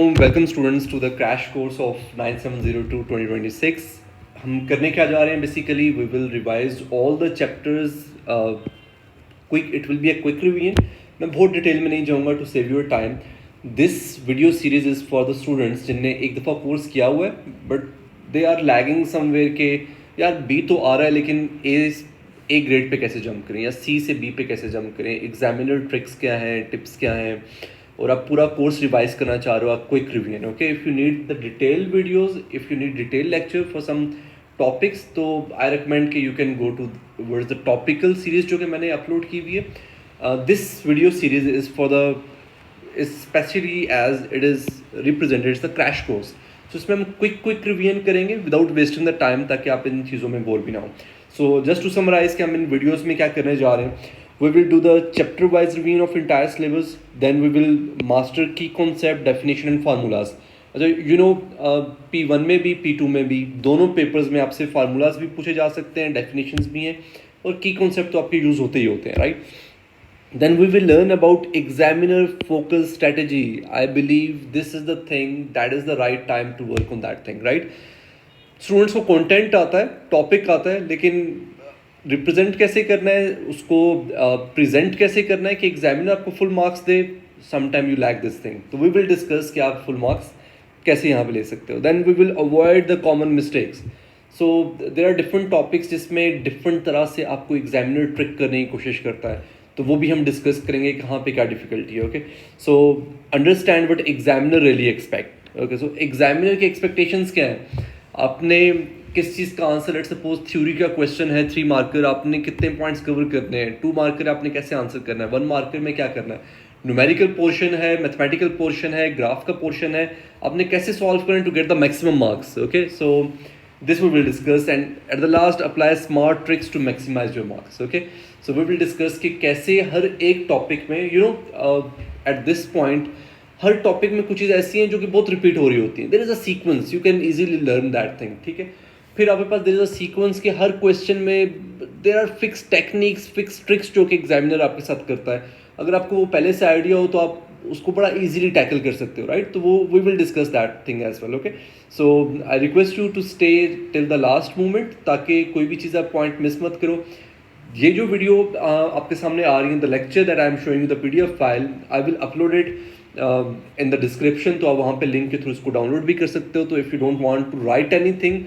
Welcome students to the crash course of 9702 2026। हम करने क्या जा रहे हैं basically we will revise all the chapters quick. It will be a quick revision. मैं बहुत डिटेल में नहीं जाऊंगा to save your time. This video series is for the students जिनने एक दफ़ा कोर्स किया हुआ है but they are lagging somewhere के यार बी तो आ रहा है लेकिन ए ग्रेड पे कैसे जंप करें या सी से बी पे कैसे जंप करें, एग्जामिनर ट्रिक्स क्या हैं, टिप्स क्या हैं, और आप पूरा कोर्स रिवाइज करना चाह रहे हो, आप quick revision. Okay, if you need the detail videos, if you need detail lecture for some topics, तो आई रिकमेंड कि you can go towards the topical series जो कि मैंने अपलोड की हुई है। This video series is for the specially as it is represented the crash course. तो इसमें हम क्विक रिवीजन करेंगे विदाउट वेस्टिंग द टाइम, ताकि आप इन चीज़ों में बोर भी ना हो। सो जस्ट टू समराइज कि हम इन वीडियोज़ में क्या करने जा रहे हैं, we will do the chapter wise revision of entire syllabus, then we will master key concept, definition and formulas. अच्छा यू नो P1 में भी P2 में भी दोनों पेपर्स में आपसे फार्मूलाज भी पूछे जा सकते हैं, डेफिनेशंस भी हैं, और की कॉन्सेप्ट तो आपके यूज़ होते ही होते हैं, right. Then we will learn about examiner focus strategy. I believe this is the thing, that is the right time to work on that thing, right? Students को कंटेंट आता है, टॉपिक आता है, लेकिन रिप्रेजेंट कैसे करना है, उसको प्रेजेंट कैसे करना है कि एग्जामिनर आपको फुल मार्क्स दे। Some time you lack this thing, तो वी विल डिस्कस कि आप फुल मार्क्स कैसे यहाँ पे ले सकते हो। Then we will avoid the common mistakes. So there are different topics जिसमें डिफरेंट तरह से आपको एग्जामिनर ट्रिक करने की कोशिश करता है, तो वो भी हम डिस्कस करेंगे कहाँ पे क्या डिफिकल्टी है। Okay, so understand what examiner really expect. Okay, so examiner के एक्सपेक्टेशंस क्या हैं, आपने किस चीज़ का आंसर, लेट्स सपोज थ्योरी का क्वेश्चन है 3 मार्कर, आपने कितने पॉइंट्स कवर करने हैं, 2 मार्कर आपने कैसे आंसर करना है, 1 मार्कर में क्या करना है, न्यूमेरिकल पोर्शन है, मैथमेटिकल पोर्शन है, ग्राफ का पोर्शन है, आपने कैसे सॉल्व करना to get the maximum marks. Okay, so this we will discuss, and at the last apply smart tricks to maximize your marks. Okay, so we will discuss कि कैसे हर एक topic में at this point her topic में कुछ चीज़ ऐसी हैं जो कि बहुत रिपीट हो रही होती हैं। There is a sequence, you can easily learn that thing, ठीक है। फिर आपके पास देयर इज़ अ सीक्वेंस के हर क्वेश्चन में there are fix techniques, fix tricks जो कि एग्जामिनर आपके साथ करता है। अगर आपको वो पहले से आइडिया हो तो आप उसको बड़ा इजीली टैकल कर सकते हो, राइट। तो वो we will discuss that thing as well. Okay, so I request you to stay till the last moment, ताकि कोई भी चीज़ आप पॉइंट मिस मत करो। ये जो वीडियो आपके सामने आ रही है, the lecture that I am showing the PDF file, I will upload it in the description, तो आप वहाँ पे लिंक के थ्रू इसको डाउनलोड भी कर सकते हो। तो if you don't want to write anything,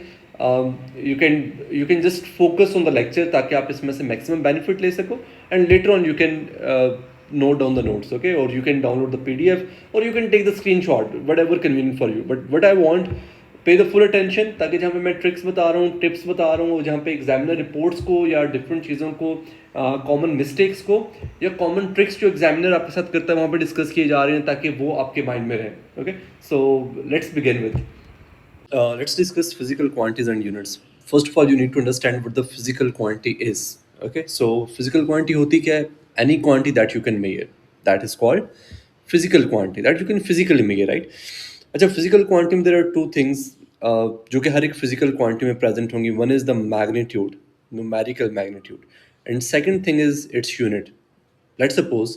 you can just focus on the lecture, ताकि आप इसमें से मैक्सिमम बेनिफिट ले सको, and later on you can note down the notes, okay, or you can download the PDF, or you can take the screenshot, whatever convenient for you. But what I want, पे the full attention, ताकि जहाँ पे मैं tricks बता रहा हूँ, tips बता रहा हूँ, जहाँ पे एग्जामिनर रिपोर्ट्स को या डिफरेंट चीज़ों को, कॉमन मिस्टेक्स को या कॉमन ट्रिक्स जो एग्जामिनर आपके साथ करता है वहाँ पे डिस्कस किए जा रहे हैं, ताकि वो आपके माइंड में रहे। Okay, so let's begin with let's discuss physical quantities and units. First of all, you need to understand what the physical quantity is. Okay, so physical quantity होती क्या है? Any quantity that you can measure, that is called physical quantity, that you can physically measure, right? अच्छा, physical quantity में there are two things जो कि हर एक physical quantity में present होंगी. One is the magnitude, numerical magnitude, and second thing is its unit. Let's suppose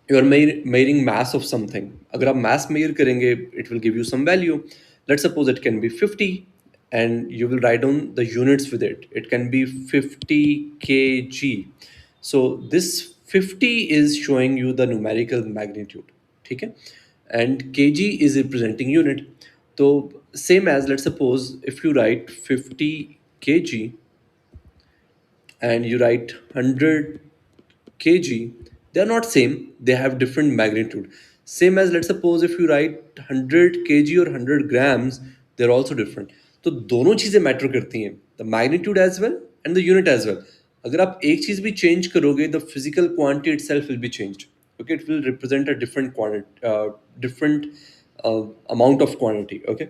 you are measuring mass of something. अगर आप mass measure करेंगे, it will give you some value. Let's suppose it can be 50, and you will write down the units with it. It can be 50 kg. So this 50 is showing you the numerical magnitude, ठीक है, and kg is representing unit. So same as, let's suppose if you write 50 kg and you write 100 kg, they are not same, they have different magnitude. Same as, let's suppose if you write 100 kg or 100 grams, they're also different. तो दोनों चीज़ें matter करती हैं, the magnitude as well and the unit as well. अगर आप एक चीज़ भी चेंज करोगे, the physical quantity itself will be changed. Okay, it will represent a different quantity, different amount of quantity. Okay,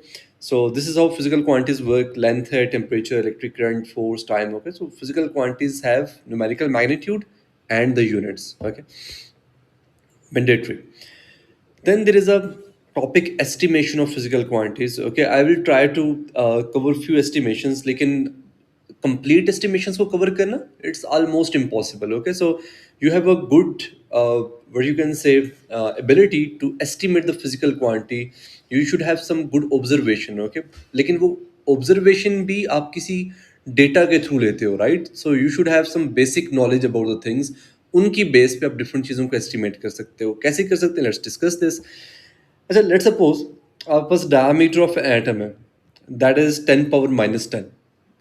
so this is how physical quantities work: length है, temperature, electric current, force, time. Okay, so physical quantities have numerical magnitude and the units. Okay, mandatory. Then there is a topic estimation of physical quantities. Okay, I will try to cover few estimations, लेकिन complete estimations को cover करना, it's almost impossible. Okay, so you have a good what you can say ability to estimate the physical quantity. You should have some good observation. Okay, लेकिन वो observation भी आप किसी data के through लेते हो, right? So you should have some basic knowledge about the things, उनकी base पे आप डिफरेंट चीज़ों को एस्टिमेट कर सकते हो। कैसे कर सकते हैं, लेट्स डिस्कस दिस। अच्छा, लेट्स सपोज आपके पास डायमीटर ऑफ एटम है, दैट इज 10⁻⁻10।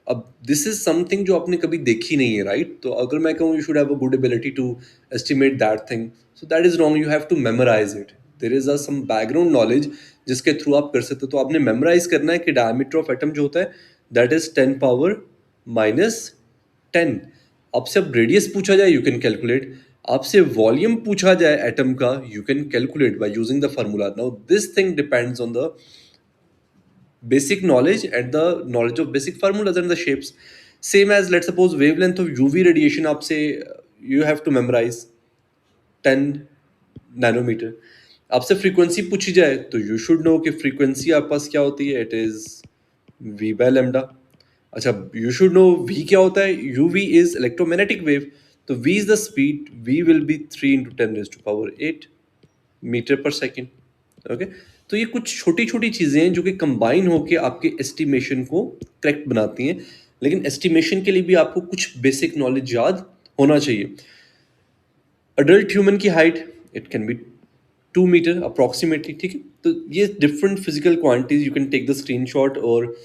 अब दिस इज समथिंग जो आपने कभी देखी नहीं है, राइट? तो अगर मैं कहूँ you should have a good ability to estimate that thing, so that is wrong. You have to memorise it. There is a some background knowledge जिसके थ्रू आप कर सकते हो। तो आपने मेमोराइज करना है कि डायमीटर ऑफ एटम जो होता है दैट इज 10⁻⁻10। आपसे अब रेडियस पूछा जाए, यू कैन कैलकुलेट। आपसे वॉल्यूम पूछा जाए एटम का, you can calculate by using the formula. Now this thing depends on the basic knowledge and the knowledge of basic formulas and the shapes. Same as, let's suppose, wavelength of UV radiation आपसे you have to memorize 10 nanometer. आपसे frequency पूछी जाए तो you should know कि frequency आपके पास क्या होती है, it is V by lambda. अच्छा, you should know V क्या होता है, UV is electromagnetic wave, तो V is the speed, V will be 3 into 10 raised to power 8 metre पर सेकेंड। ओके, तो ये कुछ छोटी छोटी चीज़ें हैं जो कि कंबाइन होकर आपके एस्टिमेशन को करेक्ट बनाती हैं। लेकिन एस्टिमेशन के लिए भी आपको कुछ बेसिक नॉलेज याद होना चाहिए। अडल्ट ह्यूमन की height it can be 2 metre approximately, ठीक है? तो ये different physical quantities, you can take the screenshot और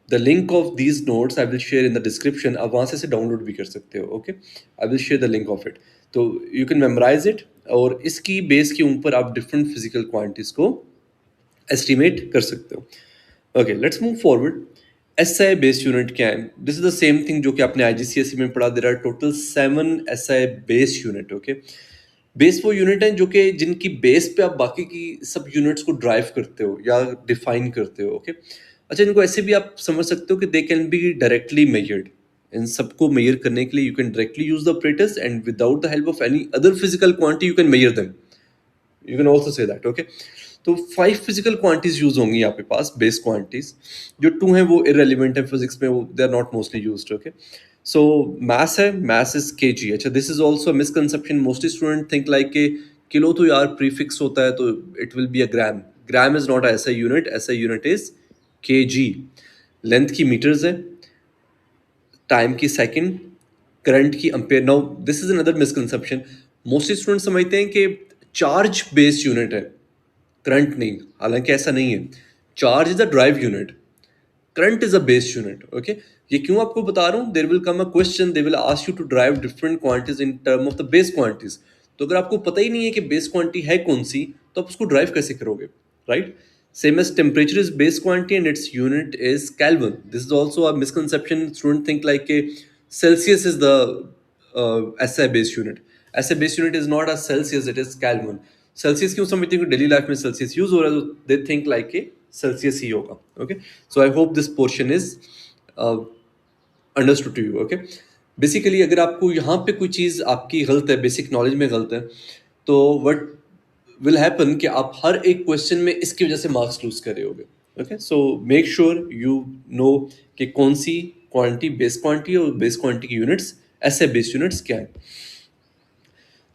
the link of these notes I will share in the description. आप वहाँ से डाउनलोड भी कर सकते हो। Okay, I will share the link of it, तो यू कैन मेमोराइज इट और इसकी बेस के ऊपर आप डिफरेंट फिजिकल क्वांटिटीज को एस्टिमेट कर सकते हो। Okay, let's move forward. SI based unit क्या है? This is the same thing जो कि आपने आईजीसीएसई में पढ़ा। There are total 7 SI based unit. Okay, base वो यूनिट हैं जो कि जिनकी बेस पे आप बाकी की सब यूनिट्स को ड्राइव करते हो या डिफाइन करते हो। ओके, अच्छा, इनको ऐसे भी आप समझ सकते हो कि they can be directly measured. इन सबको मेजर करने के लिए you can directly use the operators and without the help of any other physical quantity you can measure them. You can also say that. Okay, तो 5 physical quantities use होंगी आपके पास, base quantities. जो 2 हैं वो irrelevant है physics में, वो they are not mostly used. Okay, so mass है, मास इज केजी। अच्छा, this is also misconception. Mostly student think like के किलो तो यार प्रीफिक्स होता है तो it will be a gram. Gram is not SI unit, SI unit is KG. Length की metres है, टाइम की सेकंड, करंट की ampere. Now this is another misconception. Mostly student समझते हैं कि चार्ज बेस्ड यूनिट है, करंट नहीं। हालांकि ऐसा नहीं है। Charge is a derived unit, current is a based unit. Okay, ये क्यों आपको बता रहा हूँ? There will come a question, they will ask you to derive different quantities in term of the base quantities. तो अगर आपको पता ही नहीं है कि बेस क्वांटिटी है कौन सी, तो आप उसको ड्राइव कैसे करोगे, right? Same as temperature is base quantity and its unit is Kelvin. This is also a misconception. Students think like a Celsius is the SI base unit. SI base unit is not a Celsius, it is Kelvin. Celsius क्यों समझते हैं कि daily life में Celsius use हो रहा है, तो they think like a Celsius ही होगा। Okay, so I hope this portion is understood to you. Okay, basically अगर आपको यहाँ पे कोई चीज़ आपकी गलत है, बेसिक नॉलेज में गलत है, तो व्हाट विल हैपन कि आप हर एक क्वेश्चन में इसकी वजह से मार्क्स लूज कर रहे होगे। Okay, so make sure you know कि कौन सी क्वांटिटी बेस क्वांटिटी और बेस क्वांटिटी की यूनिट्स, ऐसे बेस यूनिट्स क्या है।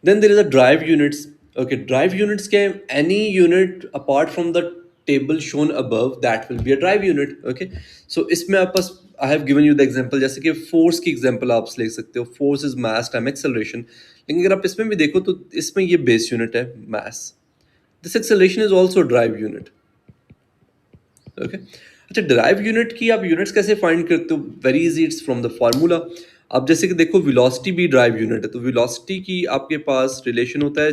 Then there is a drive units. Okay, drive units can any unit apart from the table shown above that will be a drive unit. Okay, so इसमें आप पास I have given you the example, जैसे कि force की example आप ले सकते हो, force is mass time acceleration। लेकिन अगर आप इसमें भी देखो तो इसमें ये base unit है mass, this acceleration is also a drive unit। Okay, अच्छा, ड्राइव यूनिट की आप यूनिट्स कैसे फाइंड करते हो? Very easy, it's from the formula. आप जैसे कि देखो वेलोसिटी भी ड्राइव यूनिट है, तो वेलोसिटी की आपके पास रिलेशन होता है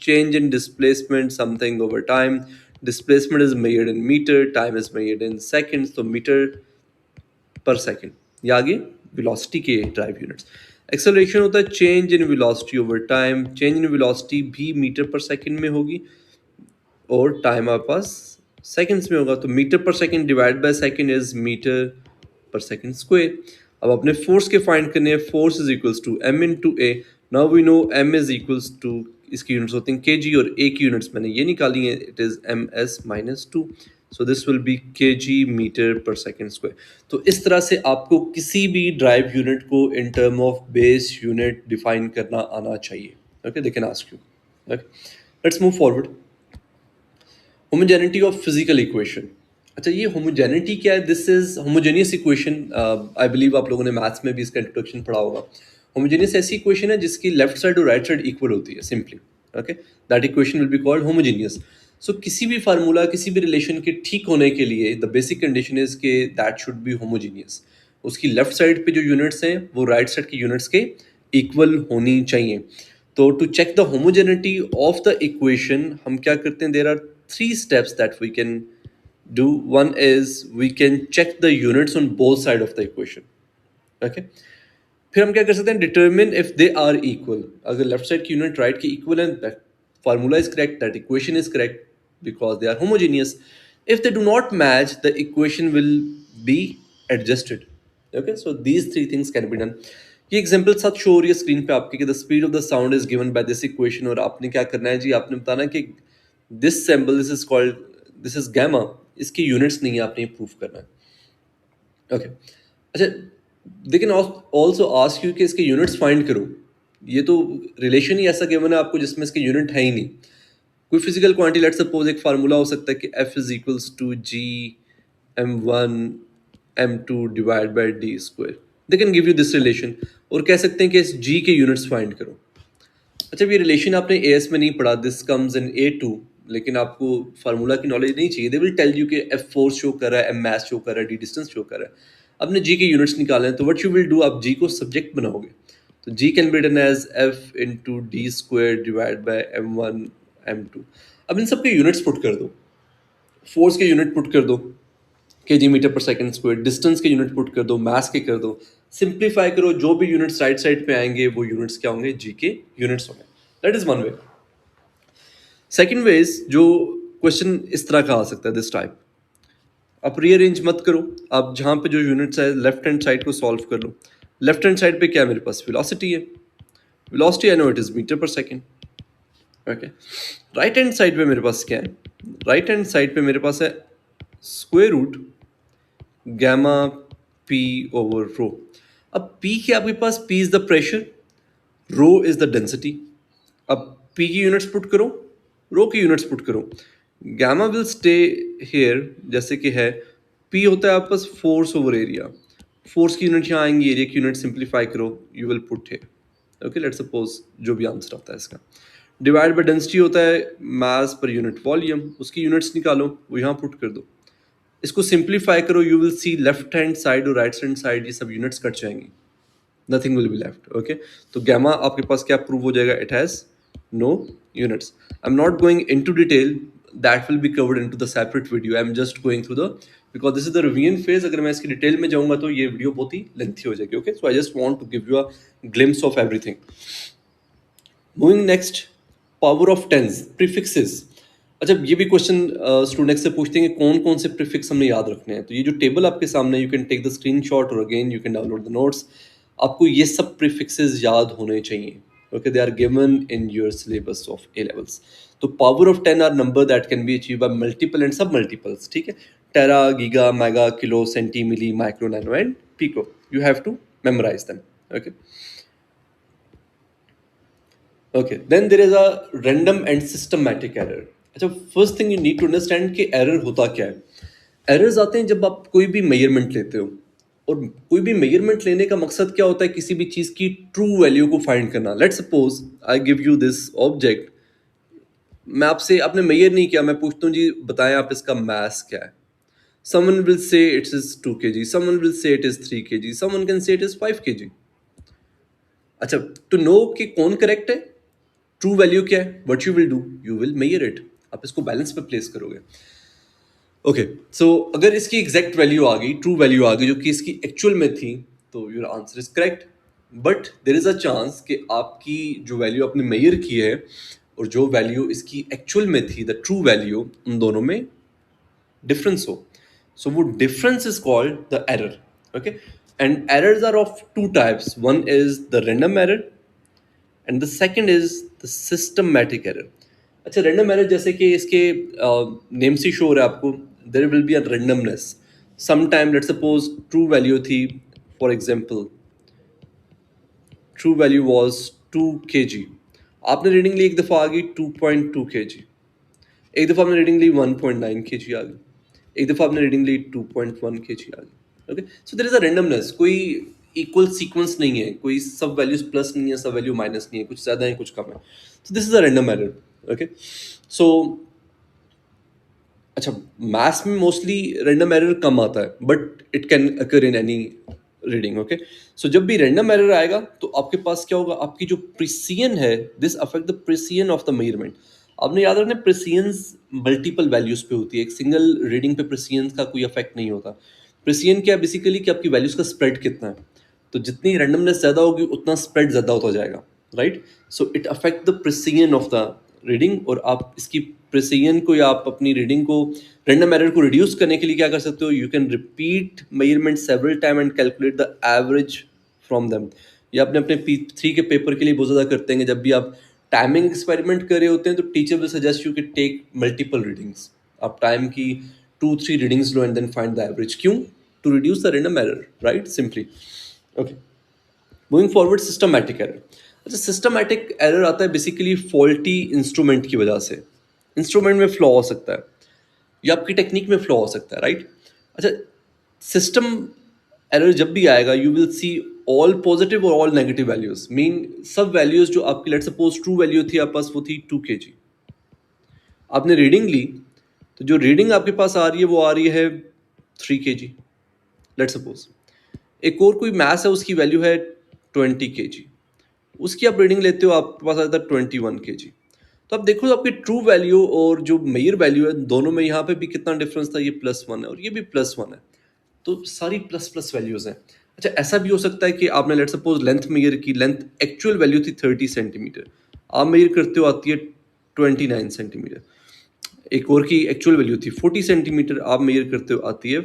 change in displacement something over time. Displacement is measured in metre, time is measured in seconds, तो मीटर पर सेकंड, ये आगे वेलोसिटी के ड्राइव यूनिट्स। एक्सेलरेशन होता है change in velocity over time, change in velocity भी metre per second में होगी और टाइम आपके पास सेकंड्स में होगा, तो metre per second divide by second is metre per second square. अब अपने फोर्स के फाइंड करने हैं, force is equals to m into A. Now we know m is equals to, इसकी यूनिट्स होती हैं kg और a की यूनिट्स मैंने ये निकाली है, it is ms minus 2। So this will be kg metre पर सेकेंड स्क्वायर। तो इस तरह से आपको किसी भी ड्राइव यूनिट को इन term of base unit define करना आना चाहिए। Okay, they can ask you. Okay, let's move forward. Homogeneity of physical equation. अच्छा, ये होमोजेनिटी क्या है? This is homogeneous equation. I believe आप लोगों ने मैथ्स में भी इसका इंट्रोडक्शन पढ़ा होगा। होमोजेनियस ऐसी इक्वेशन है जिसकी लेफ्ट साइड और राइट साइड इक्वल होती है simply. Okay, that equation will be called homogeneous. So किसी भी फार्मूला, किसी भी रिलेशन के ठीक होने के लिए द बेसिक कंडीशन इज के दैट शुड बी होमोजेनियस। उसकी लेफ्ट साइड पे जो यूनिट्स हैं वो राइट साइड की यूनिट्स के इक्वल होनी चाहिए। तो to check the homogeneity of the equation हम क्या करते हैं? There are three steps that we can do. One is we can check the units on both sides of the equation. Okay, फिर हम क्या कर सकते हैं? Determine if they are equal. अगर लेफ्ट साइड की यूनिट राइट की equal है, that formula is correct, that equation is correct because they are homogeneous. If they do not match, the equation will be adjusted. Okay, so these three things can be done. ये example साथ show हो रही है screen पे आपके कि the speed of the sound is given by this equation. और आपने क्या करना है जी? आपने बताना कि this symbol, this is called, this is gamma, इसकी यूनिट्स नहीं है, आपने प्रूफ करना है। ओके, अच्छा, they can also ask you कि इसके यूनिट्स फाइंड करो। ये तो रिलेशन ही ऐसा गिवन है आपको जिसमें इसके यूनिट है ही नहीं। कोई फिजिकल क्वांटिटी, लेट्स सपोज एक फार्मूला हो सकता है कि F is equals to G m1 m2 divide by D square. They can give you this relation और कह सकते हैं कि इस G के यूनिट्स फाइंड करो। अच्छा, ये रिलेशन आपने एएस में नहीं पढ़ा, दिस कम्स इन A2, लेकिन आपको फार्मूला की नॉलेज नहीं चाहिए। दे विल टेल यू कि एफ फोर्स शो कर रहा है, एम मास शो कर रहा है, डी डिस्टेंस शो कर रहा है। आपने जी के यूनिट्स निकाले हैं, तो व्हाट यू विल डू, आप जी को सब्जेक्ट बनाओगे। तो G can be written as F into D square divide by m1 m2। अब इन सब के यूनिट्स पुट कर दो, फोर्स के यूनिट पुट कर दो के जी मीटर पर सेकेंड स्क्वायर, डिस्टेंस के यूनिट पुट कर दो, मास के कर दो, सिंप्लीफाई करो, जो भी यूनिट्स राइट साइड पे आएंगे वो यूनिट्स क्या होंगे? जी के यूनिट्स होंगे। That is one way. Second way is, जो क्वेश्चन इस तरह का आ सकता है, दिस टाइप। आप रीअरेंज मत करो, आप जहाँ पे जो यूनिट्स है लेफ्ट हैंड साइड को सॉल्व कर लो। लेफ्ट हैंड साइड पे क्या है मेरे पास? वेलोसिटी है। Velocity I know it is metre पर second. Okay, right hand side पे मेरे पास क्या है? राइट हैंड साइड पे मेरे पास है square root gamma P over rho. अब पी क्या आपके पास? P is the pressure, rho is the density. अब पी की यूनिट्स पुट करो, रो की यूनिट्स पुट करो। गैमा विल स्टे हेयर जैसे कि है। पी होता है आपके पास फोर्स ओवर एरिया, फोर्स की यूनिट यहाँ आएंगी, एरिया की यूनिट सिंप्लीफाई करो, you will put here. Okay, let's suppose जो भी आंसर आता है इसका। डिवाइड बाय डेंसिटी होता है मास पर यूनिट वॉल्यूम, उसकी यूनिट्स निकालो, वो यहाँ पुट कर दो। इसको सिंप्लीफाई करो, you will see left hand side और राइट हैंड साइड ये सब यूनिट्स कट जाएंगी, nothing will be left. Okay, तो गैमा आपके पास क्या प्रूव हो जाएगा? It has no units. I'm not going into detail, that will be covered into the separate video. I'm just going through the, because this is the revision phase, अगर मैं इसकी detail में जाऊंगा तो ये वीडियो बहुत ही लेंथी हो जाएगी। Okay, so I just want to give you a glimpse of everything. Moving next, power of tens, prefixes. अच्छा, ये भी क्वेश्चन स्टूडेंट से पूछते हैं कि कौन कौन से प्रीफिक्स हमने याद रखने हैं। तो ये जो टेबल आपके सामने, you can take the screenshot और again you can download the notes. आपको ये सब प्रीफिक्सेस याद होने चाहिए। Okay, they are given in your syllabus of A levels. तो power of 10 are number that can be achieved by multiple and sub-multiples. ठीक है, tera, giga, mega, kilo, centi, milli, micro, nano and pico. You have to memorize them. Okay. Okay. Then there is a random and systematic error. अच्छा, first thing you need to understand कि error होता क्या है। Errors आते हैं जब आप कोई भी measurement लेते हो, और कोई भी मेजरमेंट लेने का मकसद क्या होता है? किसी भी चीज की ट्रू वैल्यू को फाइंड करना। Let's suppose I give you this object, मैं आपसे, आपने मेजर नहीं किया, मैं पूछता हूँ जी बताएं आप इसका मास क्या है। Someone will say it is 2 kg, someone will say it is 3 kg, someone can say it is 5 kg। अच्छा, टू नो कि कौन करेक्ट है, ट्रू वैल्यू क्या है, what you will do, you will measure it. आप इसको balance पे place करोगे। ओके, सो अगर इसकी एग्जैक्ट वैल्यू आ गई, ट्रू वैल्यू आ गई जो कि इसकी एक्चुअल में थी, तो your answer is correct. But there is a chance कि आपकी जो वैल्यू आपने मेजर की है और जो वैल्यू इसकी एक्चुअल में थी, द ट्रू वैल्यू, उन दोनों में डिफरेंस हो। सो वो difference is called the error. Okay, and errors are of two types, one is the random error and the second is the systematic error. अच्छा, random error जैसे कि इसके name से शो हो रहा है आपको, there will be a randomness. Sometime let's suppose true value थी, for example true value was 2 kg, आपने रीडिंग ली एक दफ़ा आ गई 2.2 kg, एक दफ़ा आपने रीडिंग ली 1.9 kg आ गई, एक दफ़ा आपने रीडिंग ली 2.1 kg आ गई. Okay, so there is a randomness. कोई इक्वल सीक्वेंस नहीं है, कोई सब वैल्यूज प्लस नहीं है, सब वैल्यू माइनस नहीं है, कुछ ज़्यादा है कुछ कम है. So this is a random error. Okay, so अच्छा, मैथ्स में मोस्टली रैंडम एरर कम आता है, but it can occur in any reading. Okay, so जब भी रैंडम एरर आएगा तो आपके पास क्या होगा, आपकी जो प्रिसिजन है, this affect the precision of the measurement. आपने याद रखना, प्रिसिजन मल्टीपल वैल्यूज पे होती है, एक सिंगल रीडिंग पे प्रिसिजन का कोई इफेक्ट नहीं होता. प्रिसिजन क्या बेसिकली कि आपकी वैल्यूज का स्प्रेड कितना है, तो जितनी रैंडमनेस ज़्यादा होगी उतना स्प्रेड ज़्यादा होता जाएगा, right. So it affect the precision of the reading, और आप इसकी प्रिसिजन को या आप अपनी रीडिंग को, रैंडम एरर को रिड्यूस करने के लिए क्या कर सकते हो, you can repeat measurement several time and calculate the average from them. ये आपने अपने P3 के पेपर के लिए बहुत ज़्यादा करते हैं. जब भी आप टाइमिंग एक्सपेरिमेंट कर रहे होते हैं तो टीचर विल सजेस्ट यू कि टेक मल्टीपल रीडिंग्स. आप टाइम की 2-3 रीडिंग्स लो and then find the average. क्यों? To reduce the random error, right, simply. Okay, moving forward, systematic error. अच्छा, सिस्टमैटिक एरर आता है बेसिकली फॉल्टी इंस्ट्रूमेंट की वजह से. इंस्ट्रूमेंट में फ्लॉ हो सकता है या आपकी टेक्निक में फ्लॉ हो सकता है, राइट. अच्छा, सिस्टम एरर जब भी आएगा you will see all positive और ऑल नेगेटिव वैल्यूज. मीन सब वैल्यूज जो आपकी, लेट्स सपोज ट्रू वैल्यू थी आपके पास, वो थी 2 kg. आपने रीडिंग ली, तो जो रीडिंग आपके पास आ रही है वो आ रही है 3 kg, लेट्स सपोज. एक और कोई मैथ है, उसकी वैल्यू है 20 kg, उसकी आप रीडिंग लेते हो, आपके पास आता है 21 kg. तो आप देखो आपकी ट्रू वैल्यू और जो मेजर वैल्यू है, दोनों में यहाँ पे भी कितना डिफरेंस था, ये +1 है और ये भी +1 है, तो सारी प्लस प्लस वैल्यूज हैं. अच्छा, ऐसा भी हो सकता है कि आपने लेट सपोज लेंथ मेजर की, लेंथ एक्चुअल वैल्यू थी 30 सेंटीमीटर, आप मेजर करते हो आती है 29 सेंटीमीटर. एक और की एक्चुअल वैल्यू थी 40 सेंटीमीटर, आप मेजर करते हो आती है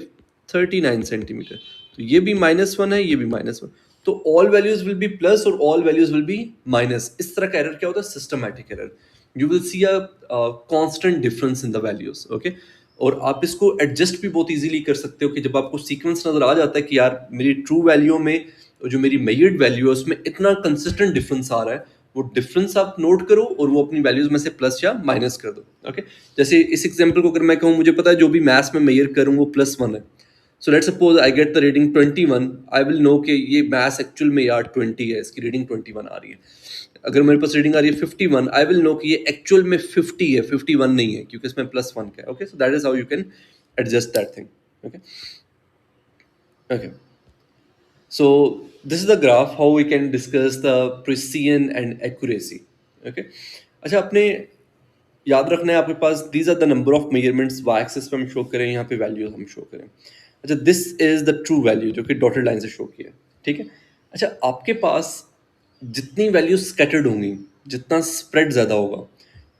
39 सेंटीमीटर. तो ये भी -1 है, ये भी -1. तो all values will be plus और all values will be minus. इस तरह का एरर क्या होता है, systematic error. You will see a constant difference in the values. Okay, और आप इसको एडजस्ट भी बहुत इजीली कर सकते हो कि जब आपको सीक्वेंस नजर आ जाता है कि यार मेरी ट्रू वैल्यू में और जो मेरी मेजर्ड वैल्यू है उसमें इतना कंसिस्टेंट डिफरेंस आ रहा है, वो डिफरेंस आप नोट करो और वो अपनी वैल्यूज में से प्लस या माइनस कर दो. ओके, जैसे इस एग्जांपल को अगर मैं कहूँ, मुझे पता है जो भी मैथ्स में मेजर करूँ वो +1 है. So let's suppose I get the reading 21, I will know कि ये मैथ्स एक्चुअल में यार 20 है, इसकी रीडिंग 21 आ रही है. अगर मेरे पास रीडिंग आ रही है 51, आई विल नो कि ये एक्चुअल में 50 है, 51 नहीं है, क्योंकि इसमें +1 का है. Okay, so that is how you can adjust that thing. Okay, okay, so this is the graph how we can discuss the precision and accuracy. Okay, अच्छा, आपने याद रखना है आपके पास these are the number of measurements, y axis पे हम show करें, यहाँ पे वैल्यू हम शो करें. अच्छा, this is the true value जो कि डॉटेड लाइन से शो किया, ठीक है. अच्छा, आपके पास जितनी वैल्यू स्कैटर्ड होंगी, जितना स्प्रेड ज़्यादा होगा,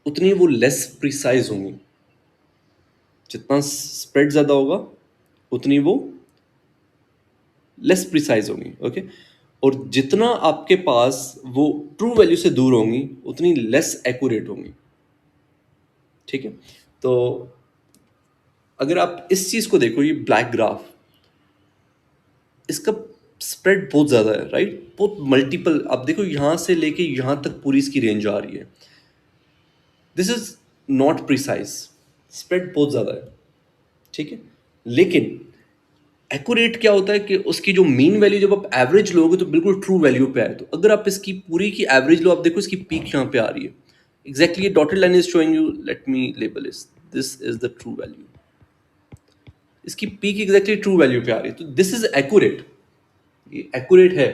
उतनी वो लेस प्रिसाइज होंगी. जितना स्प्रेड ज़्यादा होगा उतनी वो लेस प्रिसाइज होंगी. ओके, और जितना आपके पास वो ट्रू वैल्यू से दूर होंगी उतनी लेस एक्यूरेट होंगी, ठीक है. तो अगर आप इस चीज़ को देखो, ये ब्लैक ग्राफ, इसका स्प्रेड बहुत ज़्यादा है, राइट, बहुत मल्टीपल. आप देखो यहाँ से लेके यहाँ तक पूरी इसकी रेंज आ रही है. This is not precise, spread बहुत ज़्यादा है, ठीक है. लेकिन एक्यूरेट क्या होता है कि उसकी जो मीन वैल्यू जब आप एवरेज लोगे तो बिल्कुल ट्रू वैल्यू पे आए. तो अगर आप इसकी पूरी की एवरेज लो, आप देखो इसकी पीक यहाँ पे आ रही है. Exactly dotted line is showing you, let me label this is the true value. इसकी पीक एग्जैक्टली ट्रू वैल्यू पे आ रही है, तो दिस इज एक्यूरेट. ये एक्यूरेट है,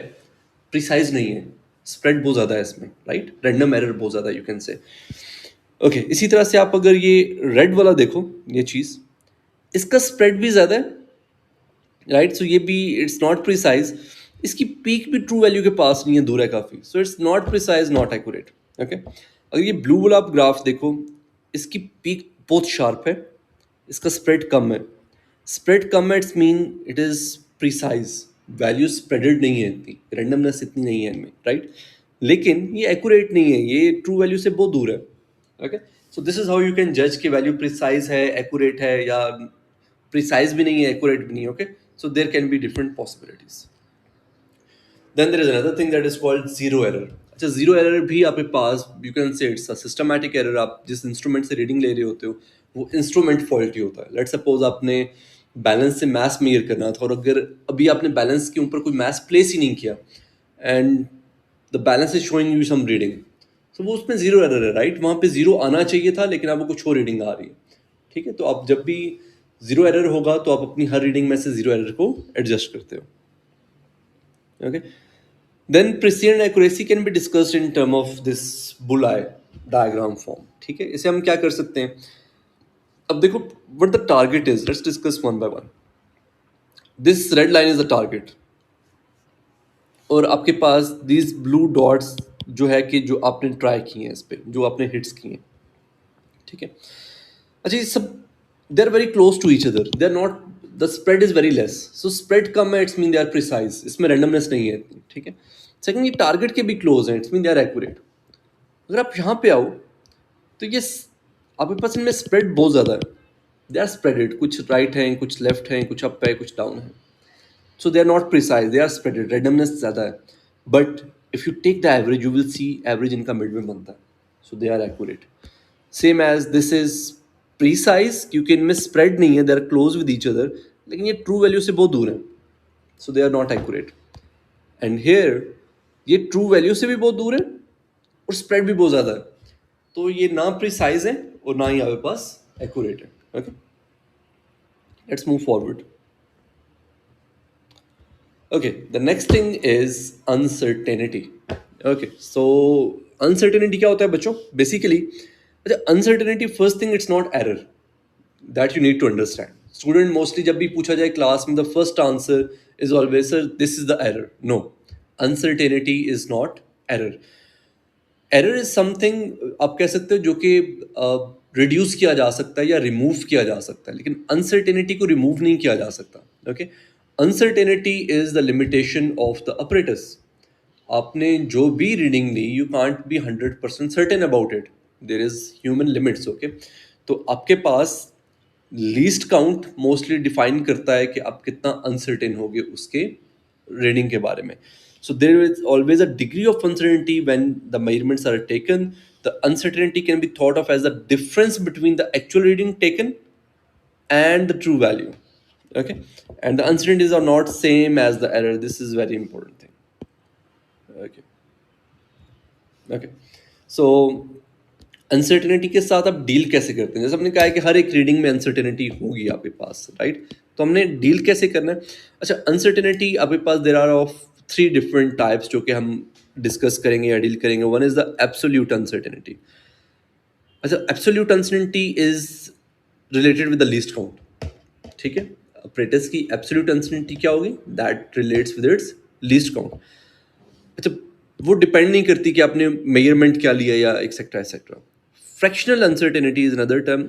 प्रिसाइज नहीं है. स्प्रेड बहुत ज़्यादा है इसमें, राइट, रैंडम एरर बहुत ज़्यादा, यू कैन से. ओके, इसी तरह से आप अगर ये रेड वाला देखो, ये चीज़, इसका स्प्रेड भी ज़्यादा है, राइट. सो ये भी इट्स नॉट प्रिसाइज. इसकी पीक भी ट्रू वैल्यू के पास नहीं है, दूर है काफ़ी. So it's not precise, not accurate. Okay, अगर ये ब्लू वाला आप ग्राफ देखो, इसकी पीक बहुत शार्प है, इसका स्प्रेड कम है. स्प्रेड कम है, it's mean it is precise. Value spreaded नहीं है, इतनी रेंडमनेस इतनी नहीं है इनमें, राइट. लेकिन ये एक्यूरेट नहीं है, ये ट्रू वैल्यू से बहुत दूर है. Okay, so this is how you can जज कि वैल्यू प्रिसाइज है, एक्यूरेट है, या प्रिसाइज भी नहीं है, एक्यूरेट भी नहीं है. Okay, so there can be different possibilities. Then there is another thing that is called zero error. अच्छा, जीरो एरर भी आपके पास, you can say it's a systematic error. आप जिस इंस्ट्रूमेंट से रीडिंग ले रहे होते हो वो इंस्ट्रूमेंट फॉल्टी होता है. लेट्स सपोज आपने बैलेंस से मैथ्स मेजर करना था, और अगर अभी आपने बैलेंस के ऊपर कोई मैथ्स प्लेस ही नहीं किया and the balance is showing you some reading, तो वो उसमें जीरो एरर है, राइट. वहाँ पे जीरो आना चाहिए था लेकिन आपको कुछ और रीडिंग आ रही है. ठीक है, तो आप जब भी जीरो एरर होगा तो आप अपनी हर रीडिंग में से जीरो एरर को एडजस्ट करते हो. Okay, then precision accuracy can be discussed in term of this bullseye diagram form. ठीक है, इसे हम क्या कर सकते हैं. अब देखो, what the target is, let's discuss one by one. This red line is the target, और आपके पास दीज ब्लू डॉट्स जो है कि जो आपने ट्राई किए हैं, इस पे जो आपने हिट्स किए हैं. ठीक है, अच्छा, ये सब they are very close to each other, they are not, the spread is very less. So spread कम है, it's mean they are precise, इसमें रैंडमनेस नहीं है. ठीक है, सेकंड, ये टारगेट के भी क्लोज हैं, it's mean they are accurate. अगर आप यहाँ पे आओ तो ये आपके पास इनमें स्प्रेड बहुत ज़्यादा है. दे आर स्प्रेडेड, कुछ राइट हैं, कुछ लेफ्ट हैं, कुछ अप है, कुछ डाउन है. So they are not precise, they are spreaded, randomness ज़्यादा है. But if you take the average, you will see average इनका mid में बनता है. So they are accurate. Same as this is precise क्योंकि इनमें spread नहीं है, they are close with each other, लेकिन ये true value से बहुत दूर है. So they are not accurate. And here ये true value से भी बहुत दूर है और spread भी बहुत ज़्यादा है. तो ये ना precise है और ना ही आपके पास accurate है. Okay? Let's move forward. Okay, the next thing is uncertainty. Okay, so uncertainty क्या होता है बच्चों? Basically, uncertainty, first thing, it's not error. That you need to understand. Student mostly जब भी पूछा जाए क्लास में, the first answer is always, sir, this is the error. No, uncertainty is not error. Error is something आप कह सकते हो जो कि रिड्यूस किया जा सकता है या रिमूव किया जा सकता है, लेकिन अनसर्टेनिटी को रिमूव नहीं किया जा सकता. Okay, uncertainty is the limitation of the operators. आपने जो भी रीडिंग ली, you can't be 100% certain about it, there is human limits. Okay, तो आपके पास लीस्ट काउंट मोस्टली डिफाइन करता है कि आप कितना अनसर्टेन होगे उसके रीडिंग के बारे में. So there is always a degree of uncertainty when the measurements are taken. The uncertainty can be thought of as the difference between the actual reading taken and the true value. Okay, and the uncertainties are not same as the error. This is very important thing. Okay, okay. So uncertainty के साथ आप deal कैसे करते हैं? जैसे हमने कहा है कि हर एक रीडिंग में अनसर्टेनिटी होगी आपके पास, राइट. तो हमने डील कैसे करना है. अच्छा, अनसर्टेनिटी आपके पास there are of 3 different types जो कि हम डिस्कस करेंगे या डील करेंगे. One is the absolute uncertainty. अच्छा, absolute uncertainty is related with the least count. ठीक है, ऑपरेटर्स की एब्सोल्यूट अनसर्टेनिटी क्या होगी? That relates with its least count. अच्छा, वो डिपेंड नहीं करती कि आपने मेजरमेंट क्या लिया या etcetera etcetera. Fractional uncertainty is another term.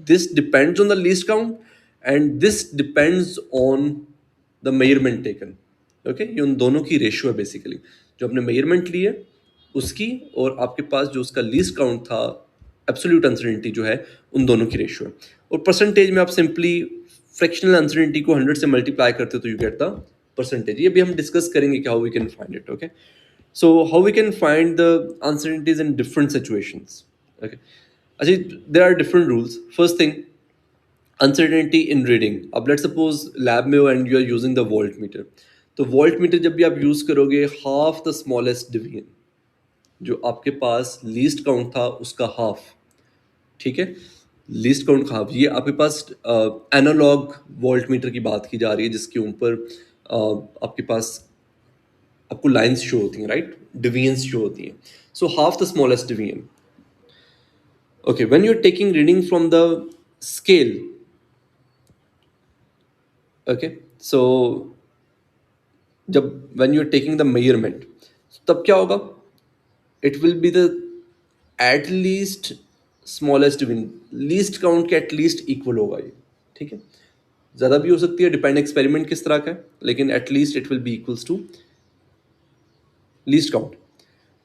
This depends on the least count and this depends on the measurement taken. Okay, ये उन दोनों की रेशियो है बेसिकली. जो आपने मेजरमेंट ली है उसकी और आपके पास जो उसका लीस्ट काउंट था, एब्सोल्यूट अनसर्टेनिटी जो है, उन दोनों की रेशियो है. और परसेंटेज में आप सिंपली फ्रैक्शनल अनसर्टेनिटी को 100 से मल्टीप्लाई करते हो तो यू गेट द परसेंटेज. ये भी हम डिस्कस करेंगे कि how we can find it. Okay, so how we can find the uncertainties in different situations. Okay, actually there are different rules. First thing, uncertainty in reading. अब let's suppose lab में हो and you are using the voltmeter. तो voltmeter जब भी आप use करोगे, half the smallest division जो आपके पास लीस्ट काउंट था उसका हाफ. ठीक है, लीस्ट काउंट हाफ. ये आपके पास एनालॉग वोल्टमीटर की बात की जा रही है जिसके ऊपर आपके पास आपको लाइंस शो होती हैं, राइट, डिवीजन्स शो होती हैं. So half the smallest division. Okay, when you are taking reading from the scale. Okay, so जब when you are taking the measurement, तब क्या होगा? It will be the at least smallest division. Least count के at least equal होगा ये. ठीक है, ज़्यादा भी हो सकती है, डिपेंड एक्सपेरिमेंट किस तरह का है, लेकिन at least it will be equals to least count.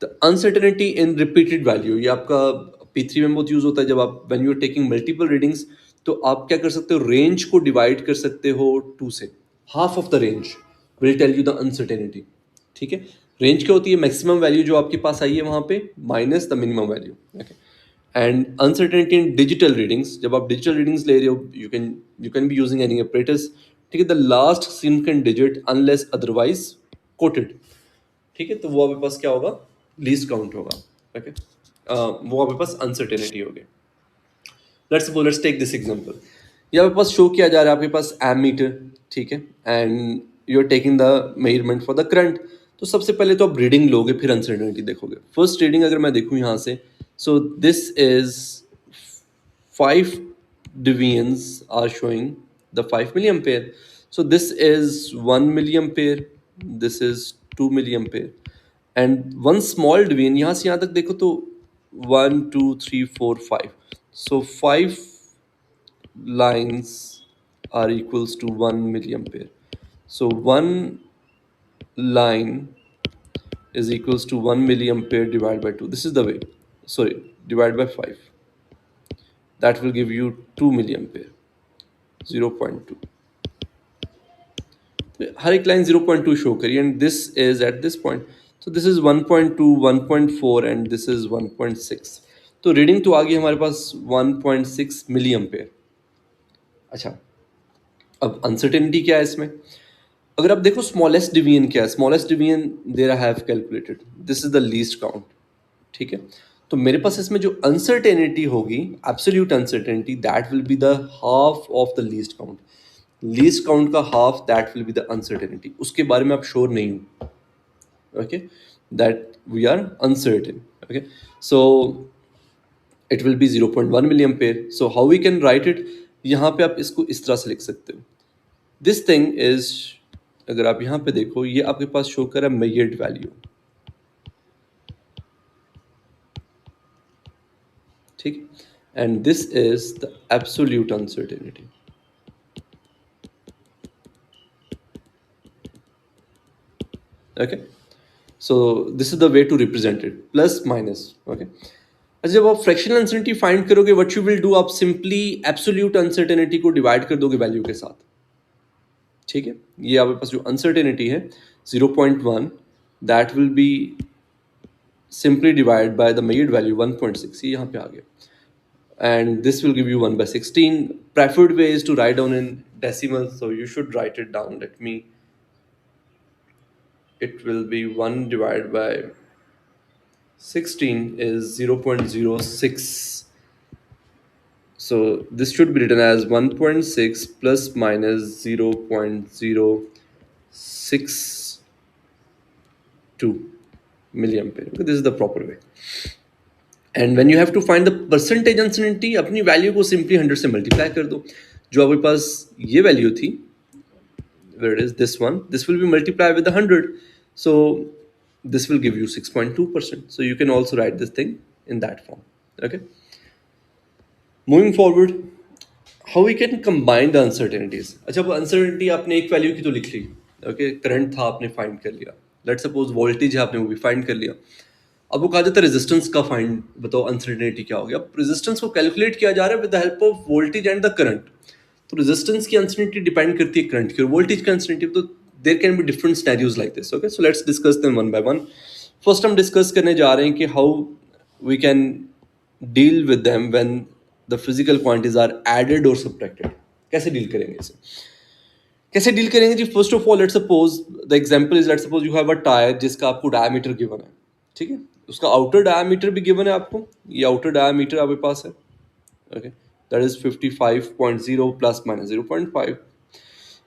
The uncertainty in repeated value, ये आपका P3 में बहुत यूज होता है जब आप when you are taking multiple readings, तो आप क्या कर सकते हो, रेंज को डिवाइड कर सकते हो 2 से, half of the range will tell you the uncertainty. ठीक है, रेंज क्या होती है, मैक्सिमम वैल्यू जो आपके पास आई है वहाँ पे minus the minimum value. Okay, and uncertainty in digital readings, जब आप डिजिटल रीडिंग्स ले रहे हो you can be using any operators. ठीक है, the last significant digit unless otherwise coated. ठीक है, तो वो आपके पास क्या होगा, लीस्ट काउंट होगा। ओके, वो आपके पास अनसर्टेनिटी होगी। Let's take this example. ये आपके पास शो किया जा रहा है, आपके पास एमीटर, ठीक है, and you are taking the measurement for the current. तो सबसे पहले तो आप रीडिंग लोगे, फिर अनसर्टेनिटी देखोगे। फर्स्ट रीडिंग अगर मैं देखूँ यहाँ से, सो this is 5 divisions are showing the 5 milliampere. So this is 1 milliampere, this is 2 milliampere, and one small division यहाँ से यहाँ तक देखो तो 1 2 3 4 5, so 5 lines are equals to 1 milliampere. So one line is equals to 1 milliampere divided by 2. This is the way, sorry, divided by 5. That will give you 2 milliampere, 0.2. हर एक line 0.2 show करी, and this is at this point, so this is 1.2 1.4 and this is 1.6। तो reading तो आ गई हमारे पास 1.6 मिली ampere. अच्छा, अब uncertainty क्या है इसमें, अगर आप देखो स्मॉलेस्ट डिवीजन क्या है, smallest division there I have calculated, this is the least count. ठीक है, तो मेरे पास इसमें जो अनसर्टेनिटी होगी, absolute uncertainty, that will be the half of the least count. Least count का half, that will be the uncertainty. उसके बारे में आप श्योर नहीं हो, okay, that we are uncertain. Okay, so it will be 0.1 milli ampere. So how we can write it, यहाँ पे आप इसको इस तरह से लिख सकते हो, दिस थिंग इज, अगर आप यहाँ पे देखो, ये आपके पास शो कर रहा है मेजर्ड वैल्यू। ठीक, and this is the absolute uncertainty. Okay, so this is the way to represent it, plus minus. Okay, अच्छा, जब आप फ्रैक्शनल अनसर्टेनिटी फाइंड करोगे, व्हाट यू विल डू, आप सिंपली एब्सोल्यूट अनसर्टेनिटी को डिवाइड कर दोगे value के साथ। ठीक है, ये आपके पास जो अनसर्टेनिटी है 0.1, that will be simply divide by the measured value 1.6, ये यहाँ पे आ गया, and this will give you 1/16. Preferred way is to write down in decimals, so you should write it down. Let me, it will be 1 divided by 16 is 0.06. So this should be written as 1.6 plus minus 0.062 milliampere. Okay, this is the proper way. And when you have to find the percentage uncertainty, अपनी value को simply 100 से multiply कर दो। जो आपके पास ये value थी, where it is this one, this will be multiplied with 100, so this will give you 6.2%. so you can also write this thing in that form. Okay, moving forward, how we can combine the uncertainties. अच्छा, अब uncertainty आपने एक value की तो लिख ली, okay, current था आपने find कर लिया, लेट्स सपोज वोल्टेज है आपने वो भी फाइंड कर लिया। अब वो कहा जाता है रेजिस्टेंस का फाइंड बताओ अनसर्टेनिटी क्या हो गया। अब रेजिस्टेंस को कैलकुलेट किया जा रहा है with the help of voltage and the current. तो रेजिस्टेंस की अनसर्टेनिटी डिपेंड करती है करंट की, और वोल्टेज की अनसर्टेनिटी, तो there can be different scenarios like this. Okay, so let's discuss them one by one. First हम डिस्कस करने जा रहे हैं कि how we can deal with them when the physical quantities are added और subtracted. कैसे deal करेंगे इसे, कैसे डील करेंगे जी। First of all, let's suppose the example is, let's suppose you have a tyre जिसका आपको डायमीटर गिवन है। ठीक है, उसका आउटर डायमीटर भी गिवन है आपको, ये आउटर डायमीटर आपके पास है। Okay, that is 55.0 plus minus 0.5,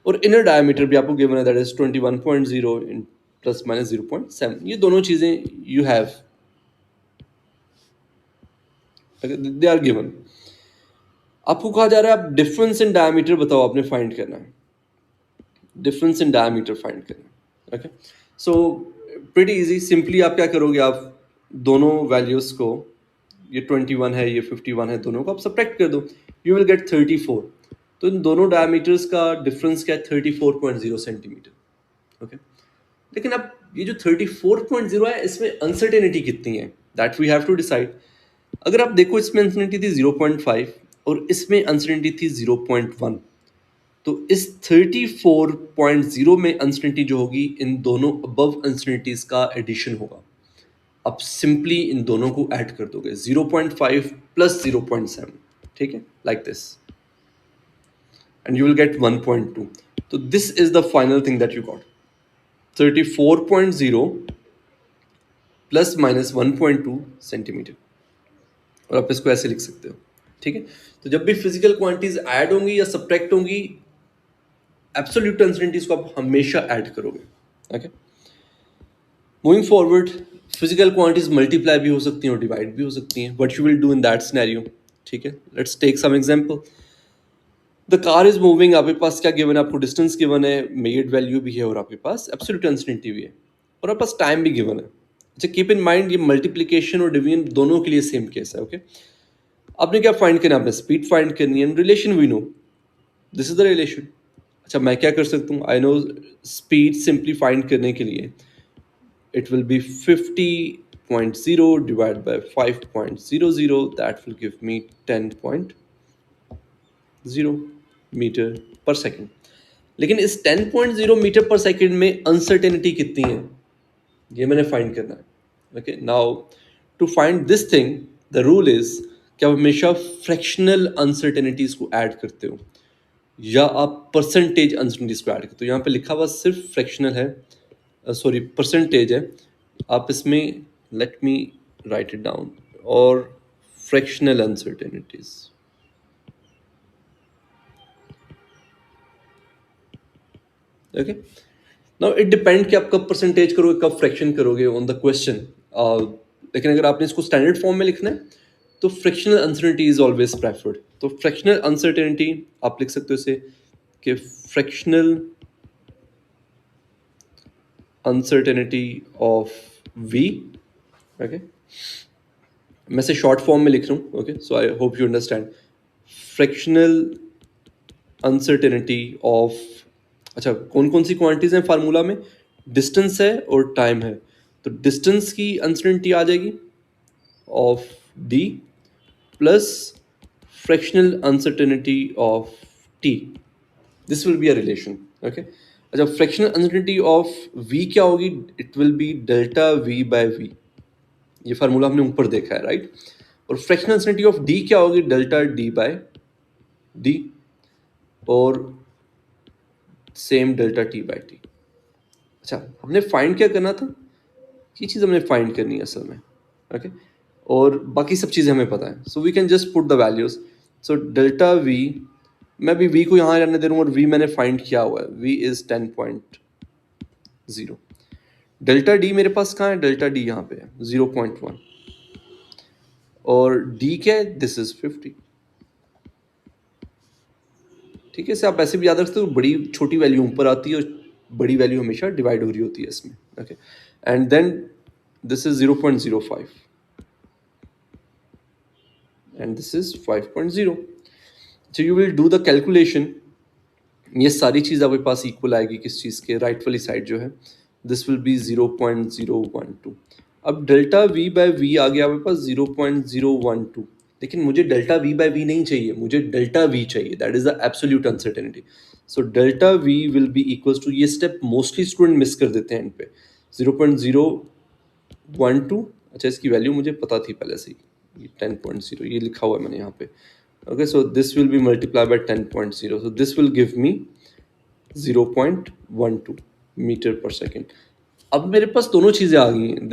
और इनर डायमीटर भी आपको गिवन है, that is 21.0 in plus minus 0.7। ये दोनों चीजें you have, they are given. आपको कहा जा रहा है आप डिफरेंस इन डायमीटर बताओ, आपने फाइंड करना है, डिफरेंस इन डायमीटर फाइंड करना है। Okay, so pretty easy, simply आप क्या करोगे, आप दोनों वैल्यूज को, ये 21 है ये 51 है, दोनों को आप सब्ट्रैक्ट कर दो, यू विल गेट 34। तो इन दोनों डायमीटर्स का डिफरेंस क्या है, 34.0 सेंटीमीटर। ओके, लेकिन अब ये जो 34.0 है, इसमें अनसर्टेनिटी कितनी है, that we have to decide. अगर आप देखो, इसमें अनसर्टेनिटी थी 0.5, और इसमें अनसर्टेनिटी थी 0.1। तो इस 34.0 में अनसर्टेनिटी जो होगी इन दोनों अबव अनसर्टेनिटीज का एडिशन होगा। अब सिंपली इन दोनों को ऐड कर दोगे 0.5 प्लस 0.7, ठीक है, like this, and you will get 1.2। तो this is the final thing that you got, 34.0 plus minus 1.2 centimetre. और आप इसको ऐसे लिख सकते हो, ठीक है। तो जब भी फिजिकल क्वांटिटीज ऐड होंगी या सब्ट्रैक्ट होंगी, एब्सोल्यूट अनसर्टेनिटीज को आप हमेशा ऐड करोगे, okay. Moving forward, physical quantities multiply भी हो सकती हैं और डिवाइड भी हो सकती हैं। What you will do in that scenario, ठीक है। Let's take some example. The car is moving, आपके पास क्या गिवन है, आपको डिस्टेंस गिवन है, मेड वैल्यू भी है और आपके पास एब्सोल्यूट अनसर्टेनिटी भी है और आपके पास टाइम भी गिवन है। अच्छा, कीप इन माइंड ये मल्टीप्लिकेशन और डिवीजन दोनों के लिए सेम केस है, ओके। आपने क्या फाइंड करना है, आपने स्पीड फाइंड करनी है, relation we know, this is the relation. अच्छा, मैं क्या कर सकता हूँ, I know speed simply find करने के लिए it will be 50.0 divided by 5.00, that will give me 10.0 metre पर सेकेंड। लेकिन इस 10.0 मीटर पर सेकेंड में अनसर्टेनिटी कितनी है ये मैंने फाइंड करना है, okay. Now to find this thing the rule is कि आप हमेशा फ्रैक्शनल अनसर्टेनिटीज को ऐड करते हो या आप परसेंटेज अनसर्टेनिटीज को ऐड करते हो। यहाँ पे लिखा हुआ सिर्फ फ्रैक्शनल है, सॉरी परसेंटेज है। आप इसमें let me write it down, और fractional uncertainties, okay. Now it depend कि आप कब परसेंटेज करोगे कब फ्रैक्शन करोगे ऑन द क्वेश्चन। लेकिन अगर आपने इसको स्टैंडर्ड फॉर्म में लिखना है तो fractional uncertainty is always preferred. तो फ्रैक्शनल अनसर्टेनिटी आप लिख सकते हो इसे कि fractional uncertainty of v, okay. मैं से शॉर्ट फॉर्म में लिख रहा हूँ, okay, so I hope you understand. Fractional uncertainty of, अच्छा कौन कौन सी क्वांटिटीज हैं फार्मूला में, डिस्टेंस है और टाइम है। तो डिस्टेंस की अनसर्टेनिटी आ जाएगी of d plus fractional uncertainty of t, this will be a relation, okay. अच्छा, फ्रैक्शनल अनसर्टेनिटी ऑफ v क्या होगी, it will be delta v by v, ये फार्मूला हमने ऊपर देखा है, राइट। और फ्रैक्शनल अनसर्टेनिटी ऑफ d क्या होगी, डेल्टा d बाय d, और same delta t by t। अच्छा, हमने फाइंड क्या करना था, ये चीज़ हमने फाइंड करनी है असल में, ओके। और बाकी सब चीज़ें हमें पता है, so we can just put the values. So delta v, मैं भी v को यहाँ रहने दे रहा हूँ और v मैंने फाइंड किया हुआ है, v इज 10.0। डेल्टा d मेरे पास कहाँ है, डेल्टा d यहाँ पे है 0.1, और d क्या है, दिस इज 50, ठीक है। इसे आप ऐसे भी याद रखते हो, बड़ी छोटी वैल्यू ऊपर आती है और बड़ी वैल्यू हमेशा डिवाइड हो रही होती है इसमें, okay. And then this is 0.05 and this is 5.0। so you will do the calculation, ये सारी चीज़ आपके पास इक्वल आएगी किस चीज़ के, राइट वाली साइड जो है, दिस विल बी 0.012। अब डेल्टा v बाय वी आ गया आपके पास 0.012, लेकिन मुझे डेल्टा v बाय वी नहीं चाहिए, मुझे डेल्टा v चाहिए, that is the absolute uncertainty. So delta v will be equals to, ये स्टेप मोस्टली स्टूडेंट मिस कर देते हैं इन पे, 0.012। अच्छा, इसकी वैल्यू मुझे पता थी पहले से ही, 10.0 ये लिखा हुआ है मैंने यहाँ पे, okay, so this will be multiplied by 10.0, so this will give me 0.12 metre पर सेकेंड। अब मेरे पास दोनों चीज़ें आ गई हैं,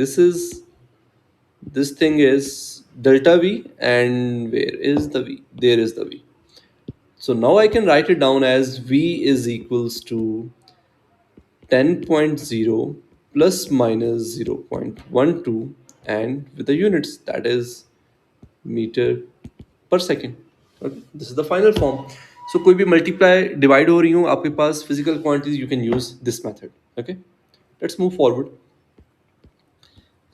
this thing is delta v and where is the v, there is the v, so now I can write it down as v is equals to 10.0 plus minus 0.12 and with the units, that is metre पर second, okay, this is the final form. So कोई भी multiply divide हो रही हूँ आपके पास physical quantities, you can use this method, okay. Let's move forward.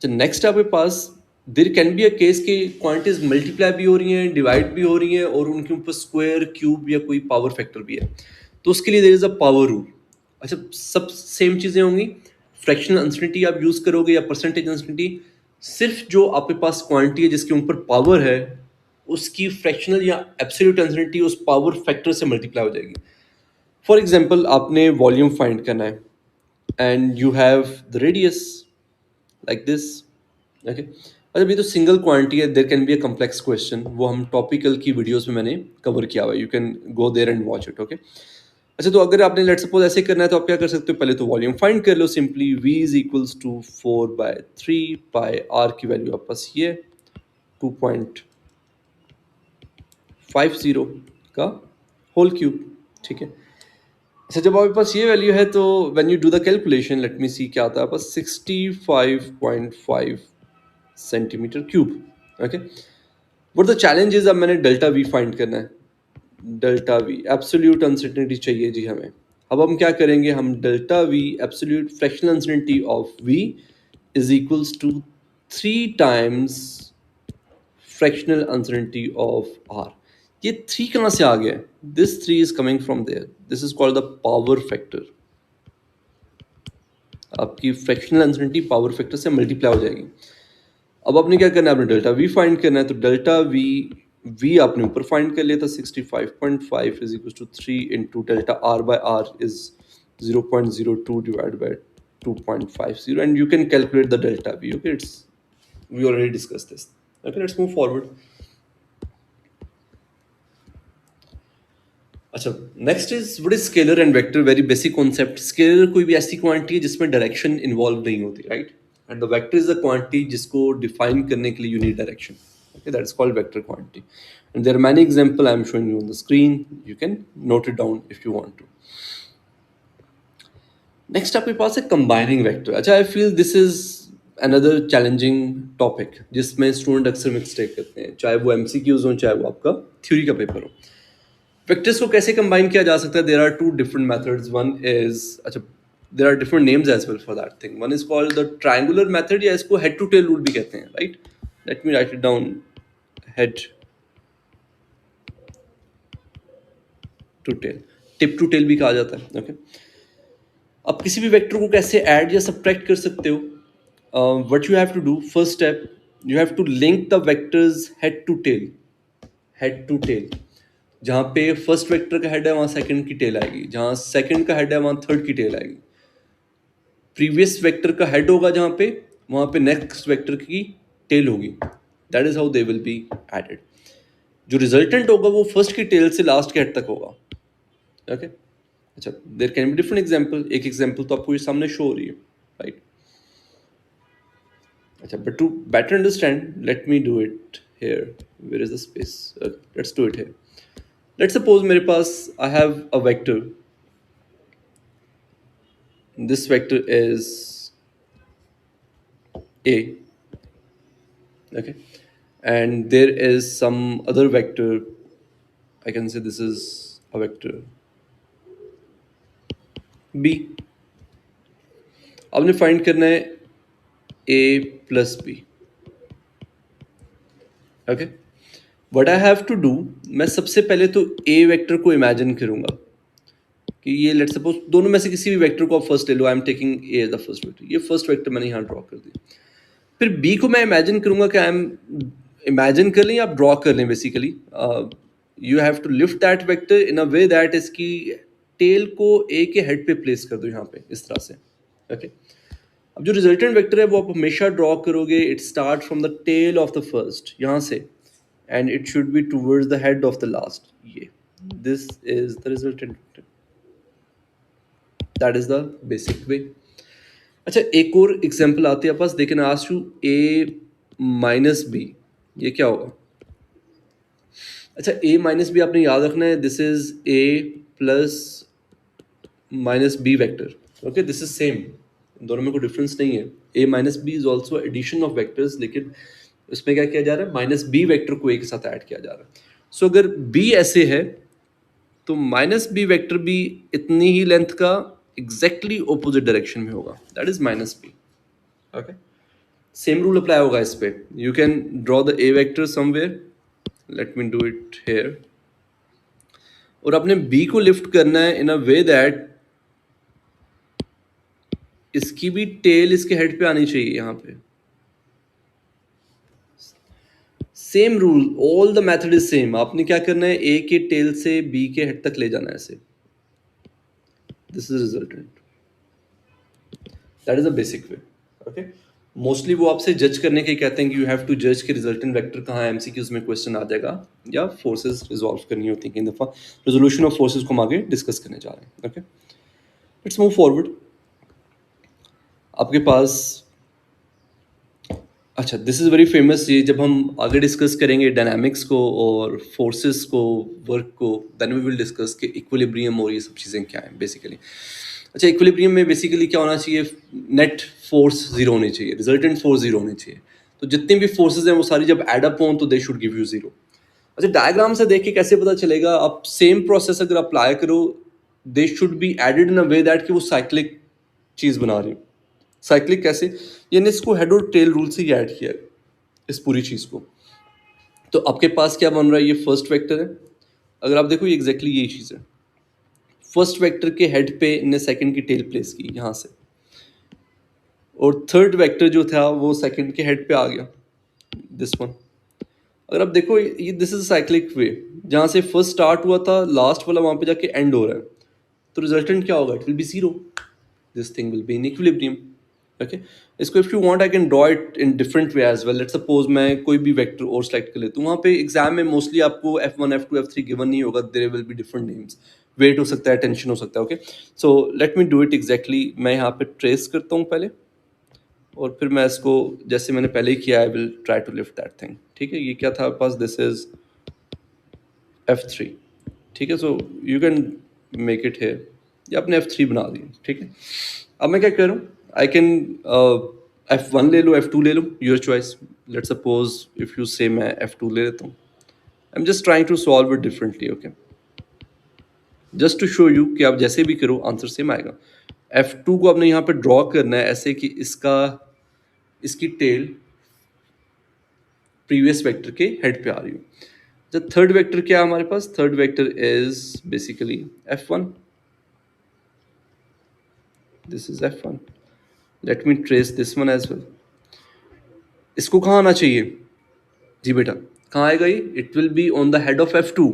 Next आपके पास there can be a case कि क्वांटिटीज मल्टीप्लाई भी हो रही हैं, डिवाइड भी हो रही हैं और उनके ऊपर स्क्वायर, क्यूब या कोई पावर फैक्टर भी है, तो उसके लिए there is a power rule. अच्छा, सब सेम चीज़ें होंगी, फ्रैक्शनल अनसर्टेनिटी आप यूज़ करोगे या परसेंटेज अनसर्टेनिटी, सिर्फ जो आपके पास क्वांटिटी है जिसके ऊपर पावर है उसकी फ्रैक्शनल या एब्सोल्यूट अनसर्टेनिटी उस पावर फैक्टर से मल्टीप्लाई हो जाएगी. फॉर एग्जाम्पल आपने वॉल्यूम फाइंड करना है and you have the radius like this. Okay, अच्छा ये तो सिंगल क्वांटिटी है. There can be a complex question, वो हम टॉपिकल की वीडियोस में मैंने कवर किया हुआ है. You can go there and watch it. Okay, अच्छा तो अगर आपने लेट सपोज ऐसे करना है तो आप क्या कर सकते हो, पहले तो वॉल्यूम फाइंड कर लो simply. v is equals to 4/3 pi r की वैल्यू आपके पास ये 2.50 का होल क्यूब. ठीक है, अच्छा जब आपके पास ये वैल्यू है तो when you do the calculation, let me see क्या आता है बस 65.5 centimetre cube. Okay, but the challenge is अब मैंने डेल्टा वी फाइंड करना है. डेल्टा वी एब्सोल्यूट अनसर्टेनिटी चाहिए जी हमें. अब हम क्या करेंगे, हम delta V absolute fractional uncertainty of V is equals to 3 times fractional uncertainty of R. ये 3 कहाँ से आ गया? This 3 is coming from there. This is called the power factor. आपकी फ्रैक्शनल अनसर्टेनिटी पावर फैक्टर से मल्टीप्लाई हो जाएगी. अब आपने क्या करना है, आपने डेल्टा वी फाइंड करना है. तो डेल्टा वी आपने ऊपर फाइंड कर लिया था 65.5 is equal to 3 into delta r by r is 0.02 divide by 2.50 and you can calculate the delta v. Okay, it's we already discuss this. Okay, let's move forward. अच्छा, next is what is scalar and vector. Very basic concept. Scalar कोई भी ऐसी quantity है जिसमें direction involve नहीं होती, right? And the vector is the quantity जिसको define करने के लिए you need direction. Okay, that is called vector quantity. And there are many examples I am showing you on the screen. You can note it down if you want to. Next आपके पास है combining vector. अच्छा, I feel this is another challenging topic जिसमें student अक्सर mistake करते हैं, चाहे वो MCQs हो चाहे वो आपका थ्योरी का पेपर हो. वेक्टर्स को कैसे कंबाइन किया जा सकता है? There are two different methods. One is, अच्छा there are different names as well for that thing. One is called the triangular method, या इसको हेड टू टेल रूल भी कहते हैं, right? Let me write it down. Head to tail, tip to tail भी कहा जाता है. Okay, अब किसी भी वेक्टर को कैसे ऐड या सब्ट्रैक्ट कर सकते हो? What you have to do, first step, you have to link the vectors head to tail. Head to tail, जहाँ पे फर्स्ट वेक्टर का हेड है वहाँ सेकंड की टेल आएगी, जहाँ सेकंड का हेड है वहाँ थर्ड की टेल आएगी. प्रीवियस वेक्टर का हेड होगा जहाँ पे, वहाँ पे नेक्स्ट वेक्टर की टेल होगी. That is how they will be added. जो रिजल्टेंट होगा वो फर्स्ट की टेल से लास्ट के हेड तक होगा. ओके, अच्छा there can be different example. एक एग्जांपल तो आपको ये सामने शो हो रही है, राइट? अच्छा, but to better understand let me do it here. Where is the space? Let's do it here. Let's suppose मेरे पास I have a vector. This vector is A, okay, and there is some other vector. I can say this is a vector B. आपने find करना है A plus B. Okay, what I have to do, मैं सबसे पहले तो A vector को imagine करूंगा कि ये लेट्स सपोज दोनों में से किसी भी वेक्टर को आप फर्स्ट ले लो. I am taking A as the first vector. ये फर्स्ट वेक्टर मैंने यहाँ ड्रॉ कर दिया. फिर बी को मैं इमेजिन करूंगा कि आई एम, इमेजिन कर लें या आप ड्रॉ कर लें. Basically you have to lift that vector in a way that इसकी टेल को ए के हेड पे प्लेस कर दो यहाँ पे, इस तरह से. ओके, अब जो रिजल्टेंट वेक्टर है वो आप हमेशा ड्रॉ करोगे. It start from the tail of the first, यहाँ से, and it should be towards the head of the last. ये this is the resultant vector. That is the basic way. अच्छा, एक और एग्जाम्पल आते हैं पास. They can ask you A minus B. ये क्या होगा? अच्छा, A माइनस बी आपने याद रखना है. This is A plus minus B vector. Okay, this is same, दोनों में कोई डिफरेंस नहीं है. A minus B is also addition of vectors, लेकिन इसमें क्या किया जा रहा है, माइनस बी वैक्टर को A के साथ ऐड किया जा रहा है. सो अगर B ऐसे है तो माइनस बी वैक्टर भी इतनी ही लेंथ का एग्जैक्टली ऑपोजिट डायरेक्शन में होगा. That is minus B. Okay, same rule apply होगा इस पे. You can draw the A vector somewhere. Let me do it here. और आपने बी को लिफ्ट करना है इन अ वे दैट इसकी भी टेल इसके हेड पे आनी चाहिए यहाँ पे. Same rule, all the method is same. आपने क्या करना है, ए के टेल से बी के हेड तक ले जाना है ऐसे। This is resultant, that is a basic way. Okay, mostly वो आपसे जज करने के कहते हैं कि यू हैव टू जज के रिजल्टेंट वेक्टर कहाँ है, एमसीक्यूज में क्वेश्चन आ जाएगा, या फोर्सेस रिजॉल्व करनी होती है कई दफा। रेजोल्यूशन ऑफ फोर्सेस को हम आगे डिस्कस करने जा रहे हैं। Okay, let's move forward. आपके पास, अच्छा, दिस इज़ वेरी फेमस। ये जब हम आगे डिस्कस करेंगे डायनामिक्स को और फोर्सेस को, वर्क को, देन वी विल डिस्कस कि इक्विलिब्रियम और ये सब चीज़ें क्या हैं बेसिकली। अच्छा, इक्विलिब्रियम में बेसिकली क्या होना चाहिए, नेट फोर्स जीरो होनी चाहिए, रिजल्टेंट फोर्स जीरो होनी चाहिए। तो जितनी भी फोर्सेज हैं वो सारी जब एडअप हों तो they should give you zero. अच्छा, डायग्राम से देख के कैसे पता चलेगा, आप सेम प्रोसेस अगर अप्लाई करो, they should be added in a way that कि वो साइक्लिक चीज़ बना रही हो। साइक्लिक कैसे, यानी इसको हेड और टेल रूल से ही ऐड किया है इस पूरी चीज़ को। तो आपके पास क्या बन रहा है, ये फर्स्ट वेक्टर है। अगर आप देखो, ये एग्जैक्टली यही चीज़ है। फर्स्ट वेक्टर के हेड पे इनने सेकंड की टेल प्लेस की यहाँ से, और थर्ड वेक्टर जो था वो सेकंड के हेड पे आ गया, दिस वन। अगर आप देखो, ये दिस इज साइक्लिक वे, जहाँ से फर्स्ट स्टार्ट हुआ था लास्ट वाला वहाँ पे जाके एंड हो रहा है। तो रिजल्टेंट क्या होगा, it will be zero, this thing will be in equilibrium. Okay, इसको if you want I can draw it in different way as well. Let's suppose मैं कोई भी वेक्टर और सेलेक्ट कर लेता हूँ। वहाँ पे एग्जाम में मोस्टली आपको F1 F2 F3 गिवन नहीं होगा, there will be different names, weight हो सकता है, टेंशन हो सकता है। Okay, so let me do it exactly. मैं यहाँ पे ट्रेस करता हूँ पहले, और फिर मैं इसको जैसे मैंने पहले ही किया, I will try to lift that thing. ठीक है, ये क्या था आपके पास, दिस इज F3। ठीक है, so you can make it here, या आपने F3 बना दी। ठीक है, अब मैं क्या करूँ, आई कैन F1 ले लो, F2 ले लो, your choice. Let suppose if you say मैं F2 ले लेता हूँ। I am just trying to solve it differently. Okay, just to show you कि आप जैसे भी करो आंसर सेम आएगा। F2 को आपने यहाँ पे ड्रॉ करना है ऐसे कि इसकी टेल प्रीवियस वेक्टर के हेड पे आ रही हो। जब थर्ड वेक्टर क्या है हमारे पास, third vector is basically F1, this is F1। Let me trace this one as well. इसको कहाँ आना चाहिए जी बेटा, कहाँ आएगा ये, it will be on the head of F2।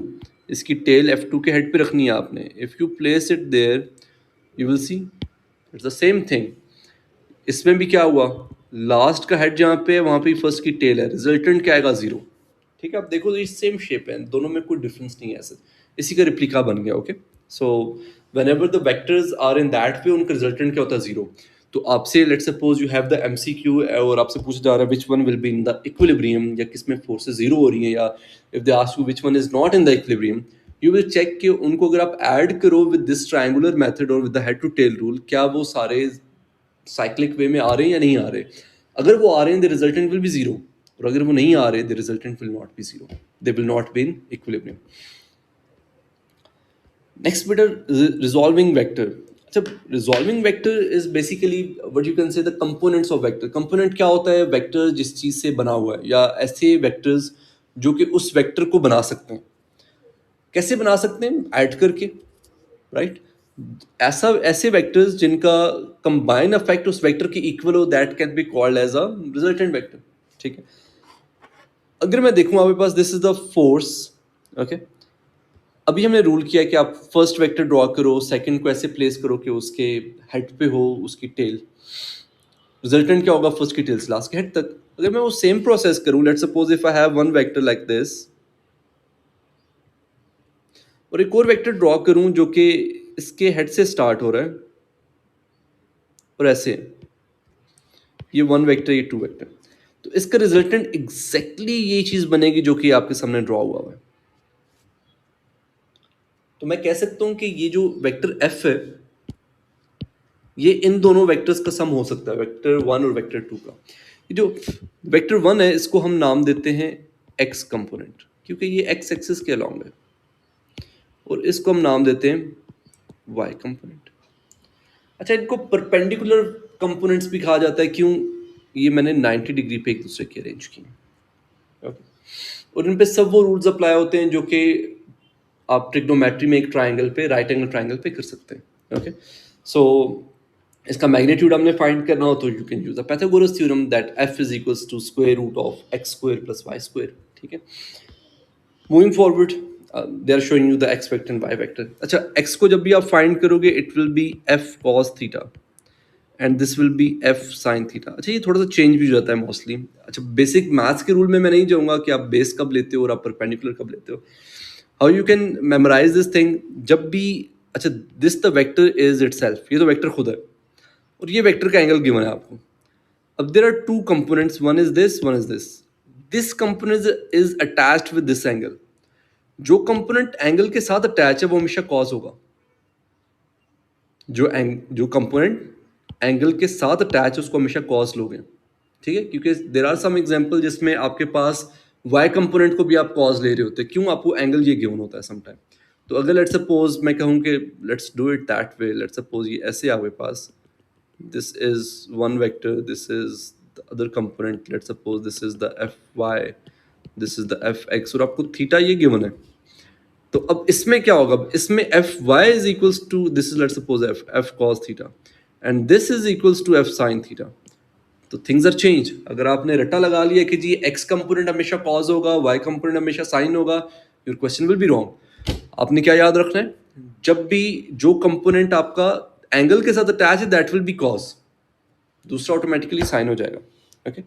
इसकी टेल F2 के हेड पे रखनी है आपने। If you place it there, you will see it's the same thing. इसमें भी क्या हुआ, लास्ट का हेड जहाँ पे है वहाँ पे फर्स्ट की टेल है, रिजल्टेंट क्या आएगा, जीरो। ठीक है, आप देखो ये सेम शेप है, दोनों में कोई डिफरेंस नहीं है ऐसे, इसी का रिप्लिका बन गया। Okay, so whenever the vectors are in that way, उनका रिजल्टेंट क्या होता है, जीरो। तो आपसे let's suppose you have the MCQ और आपसे पूछा जा रहा है which one will be in the equilibrium, या किसमें फोर्सेस जीरो हो रही हैं, या if they ask you which one is not in the equilibrium, you will check कि उनको अगर आप ऐड करो विद दिस ट्रायंगुलर मेथड और with the head to tail rule, क्या वो सारे साइक्लिक वे में आ रहे हैं या नहीं आ रहे। अगर वो आ रहे हैं, the resultant will be zero, और अगर वो नहीं आ रहे, the resultant will not be zero, they will not be in equilibrium. Next बेटा, रिजॉल्विंग वेक्टर। अच्छा, resolving vector is basically what you can से the components of vector. Component क्या होता है, वेक्टर जिस चीज से बना हुआ है, या ऐसे वेक्टर्स जो कि उस वेक्टर को बना सकते हैं। कैसे बना सकते हैं, ऐड करके, राइट। ऐसे वेक्टर्स जिनका कंबाइन इफेक्ट उस वेक्टर के इक्वल हो, that can be called as a resultant vector. ठीक है, अगर मैं देखूं आपके पास, this is the force. Okay, अभी हमने रूल किया कि आप फर्स्ट वेक्टर ड्रॉ करो, सेकंड को ऐसे प्लेस करो कि उसके हेड पे हो उसकी टेल, रिजल्टेंट क्या होगा, फर्स्ट की टेल से लास्ट के हेड तक। अगर मैं वो सेम प्रोसेस करूं, let's suppose if I have one vector like this, और एक और वेक्टर ड्रॉ करूं जो कि इसके हेड से स्टार्ट हो रहा है, और ऐसे ये वन वेक्टर, ये टू वेक्टर, तो इसका रिजल्टेंट एग्जैक्टली ये चीज बनेगी जो कि आपके सामने ड्रॉ हुआ है। तो मैं कह सकता हूं कि ये जो वेक्टर एफ है, ये इन दोनों वेक्टर्स का सम हो सकता है, वेक्टर वन और वेक्टर टू का। ये जो वेक्टर वन है, इसको हम नाम देते हैं एक्स कंपोनेंट, क्योंकि ये एक्स एक्सिस के अलॉन्ग है, और इसको हम नाम देते हैं वाई कंपोनेंट। अच्छा, इनको परपेंडिकुलर कंपोनेंट्स भी कहा जाता है, क्यों, ये मैंने 90 डिग्री पे एक दूसरे के अरेंज किए। ओके, और इन पे सब वो रूल्स अप्लाई होते हैं जो कि आप ट्रिग्नोमेट्री में एक ट्राइंगल पे, राइट एंगल ट्राइंगल पे कर सकते हैं। ओके, सो इसका मैग्नीट्यूड हमने फाइंड करना हो तो you can use the Pythagoras theorem that f is equals to square root of x square plus y square. ठीक है. Moving forward they are showing you the x vector and y vector. अच्छा, x को जब भी आप find करोगे it will be f cos theta and this will be f sine theta. अच्छा, ये थोड़ा सा चेंज भी हो जाता है मोस्टली. अच्छा, बेसिक मैथ्स के रूल में मैं नहीं जाऊँगा कि आप बेस कब लेते हो और आप परपेंडिकुलर कब लेते हो. How you can memorise this thing, जब भी, अच्छा this the vector is itself, ये तो वेक्टर खुद है और ये वेक्टर का एंगल गिवन है आपको. अब there are two components, one is this, one is this. This component is attached with this angle. जो कंपोनेंट एंगल के साथ अटैच है वो हमेशा कॉस होगा. जो कंपोनेंट एंगल के साथ अटैच है उसको हमेशा कॉस लोगे. ठीक है, क्योंकि देर आर सम एग्जाम्पल जिसमें आपके पास वाई कंपोनेंट को भी आप कॉस ले रहे होते हैं. क्यों? आपको एंगल ये गिवन होता है समटाइम. तो अगर लेट्स सपोज मैं कहूँ कि let's do it that way, let's suppose ये ऐसे आ गए पास, this is one vector, this is the other component, let's suppose this is the fy, this is the fx और आपको थीटा ये गिवन है. तो अब इसमें क्या होगा? इसमें fy is equals to this is let's suppose f cos theta and this is equals to f sin theta. तो थिंग्स आर चेंज. अगर आपने रट्टा लगा लिया कि जी x कंपोनेंट हमेशा cos होगा, y कंपोनेंट हमेशा sin होगा, your question will be wrong. आपने क्या याद रखना है? जब भी जो कंपोनेंट आपका एंगल के साथ अटैच है दैट विल बी कॉस, दूसरा ऑटोमेटिकली साइन हो जाएगा. ओके.